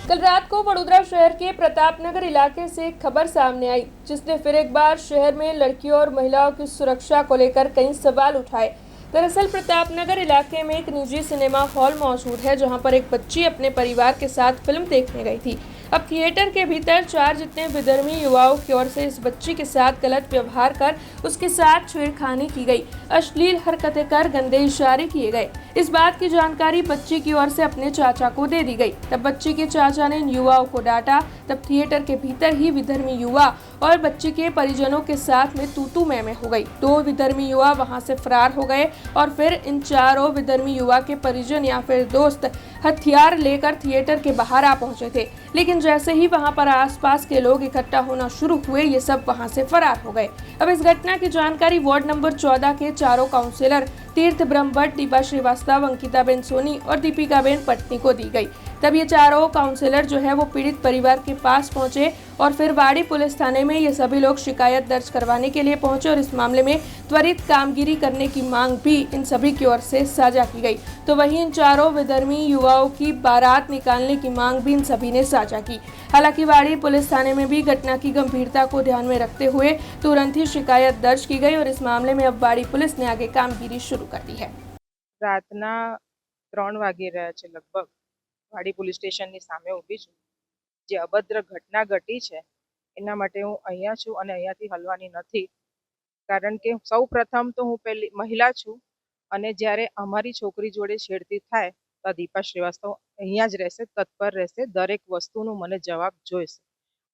कल रात को वडोदरा शहर के प्रतापनगर इलाके से एक खबर सामने आई, जिसने फिर एक बार शहर में लड़कियों और महिलाओं की सुरक्षा को लेकर कई सवाल उठाए। दरअसल प्रतापनगर इलाके में एक निजी सिनेमा हॉल मौजूद है, जहां पर एक बच्ची अपने परिवार के साथ फिल्म देखने गई थी। अब थिएटर के भीतर 4 जितने विधर्मी युवाओं की ओर से इस बच्ची के साथ गलत व्यवहार कर उसके साथ छेड़खानी की गई, अश्लील हरकतें कर गंदे इशारे किए गए। इस बात की जानकारी बच्ची की ओर से अपने चाचा को दे दी गई। तब बच्ची के चाचा ने इन युवाओं को डांटा। तब थिएटर के भीतर ही विधर्मी युवा और बच्ची के परिजनों के साथ में तू मैं हो गई। 2 विधर्मी युवा वहां से फरार हो गए और फिर इन चारों विधर्मी युवा के परिजन या फिर दोस्त हथियार लेकर थिएटर के बाहर आ पहुंचे थे। लेकिन जैसे ही वहां पर आसपास के लोग इकट्ठा होना शुरू हुए, ये सब वहां से फरार हो गए। अब इस घटना की जानकारी वार्ड नंबर 14 के चारों काउंसिलर तीर्थ ब्रह्मभट्ट, दीपा श्रीवास्तव, अंकिताबेन सोनी और दीपिकाबेन पटनी को दी गई। तब ये चारों काउंसिलर जो है वो पीड़ित परिवार के पास पहुंचे और फिर वाड़ी पुलिस थाने में ये सभी लोग शिकायत दर्ज करवाने के लिए पहुंचे और इस मामले में त्वरित कामगिरी करने की मांग भी इन सभी की ओर से साझा की गई। तो वहीं इन चारों विधर्मी युवाओं की बारात निकालने की मांग भी इन सभी ने साझा की। हालांकि वाड़ी पुलिस थाने में भी घटना की गंभीरता को ध्यान में रखते हुए तुरंत ही शिकायत दर्ज की गई और इस मामले में अब वाड़ी पुलिस ने आगे कामगिरी शुरू कर दी है। રાતના 3 વાગી રહ્યા છે લગભગ વાડી પોલીસ સ્ટેશનની સામે ઊભી છું. જે અભદ્ર ઘટના ઘટી છે એના માટે હું અહીંયા છું અને અહીંયાથી હલવાની નથી. કારણ કે સૌ પ્રથમ તો હું પહેલી મહિલા છું અને જ્યારે અમારી છોકરી જોડે છેડતી થાય તો દીપા શ્રીવાસ્તવ અહીંયા જ રહેશે, તત્પર રહેશે, દરેક વસ્તુનો મને જવાબ જોઈશે.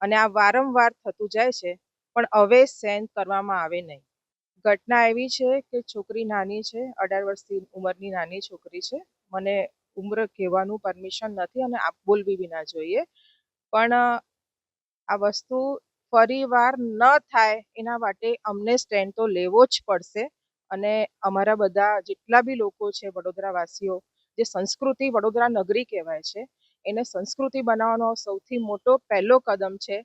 અને આ વારંવાર થતું જાય છે પણ હવે સહન કરવામાં આવે નહીં. ઘટના એવી છે કે છોકરી નાની છે, 18 વર્ષની ઉંમરની નાની છોકરી છે. મને ઉંમર કહેવાનું પરમિશન નથી અને બોલવી બી ના જોઈએ, પણ આ વસ્તુ ફરીવાર ન થાય એના માટે અમને સ્ટેન્ડ તો લેવો જ પડશે. અને અમારા બધા જેટલા બી લોકો છે વડોદરાવાસીઓ, જે સંસ્કૃતિ વડોદરા નગરી કહેવાય છે, એને સંસ્કૃતિ બનાવવાનો સૌથી મોટો પહેલો કદમ છે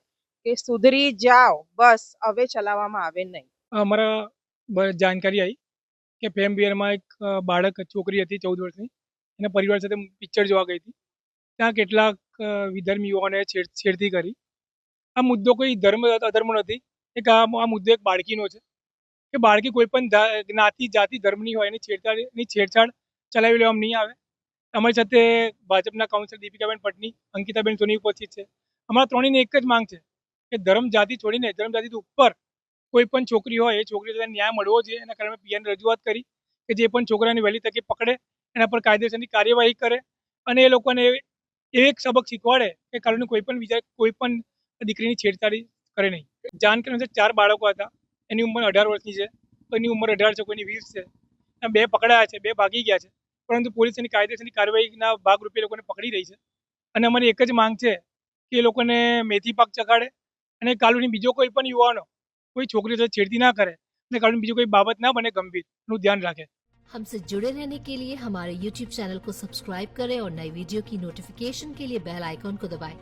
કે સુધરી જાઓ, બસ હવે ચલાવવામાં આવે નહીં. અમારા જાણકારી આવી કે ફેમ બિયરમાં એક બાળક છોકરી હતી 14 વર્ષની, એના પરિવાર સાથે પિક્ચર જોવા ગઈ હતી. ત્યાં કેટલાક વિધર્મી યુવાઓને છેડતી કરી. આ મુદ્દો કોઈ ધર્મ અધર્મ નથી. આ મુદ્દો એક બાળકીનો છે કે બાળકી કોઈ પણ જ્ઞાતિ જાતિ ધર્મની હોય એની છેડછાડ ચલાવી લેવામાં નહીં આવે. અમારી સાથે ભાજપના કાઉન્સિલર દીપિકાબેન પટની, અંકિતાબેન સોની ઉપસ્થિત છે. અમારા ત્રણેયની એક જ માંગ છે કે ધર્મ જાતિ છોડીને ધર્મ જાતિ ઉપર કોઈ પણ છોકરી હોય એ છોકરી સાથે ન્યાય મળવો જોઈએ. એના કારણે પીએન રજૂઆત કરી કે જે પણ છોકરાને વહેલી તકે પકડે, એના પર કાયદેસરની કાર્યવાહી કરે અને એ લોકોને એક સબક શીખવાડે કે કારણે કોઈ પણ દીકરીની છેડછાડી કરે નહીં. જાણકારી અનુસાર 4 બાળકો હતા. એની ઉંમર 18 વર્ષની છે, કોઈની ઉંમર 18 છે, કોઈની 20 છે. 2 પકડાયા છે, 2 ભાગી ગયા છે, પરંતુ પોલીસ એની કાયદેસરની કાર્યવાહીના ભાગરૂપે લોકોને પકડી રહી છે. અને અમારી એક જ માંગ છે કે એ લોકોને મેથી પાક ચખાડે અને કાલની બીજો કોઈ પણ યુવાનો कोई छोकरी से छेड़ती ना करे ने कारण बीजू कोई बाबत ना बने गंभीर નું ધ્યાન રાખે. हमसे जुड़े रहने के लिए हमारे YouTube चैनल को सब्सक्राइब करें और नई वीडियो की नोटिफिकेशन के लिए बेल आइकॉन को दबाएं।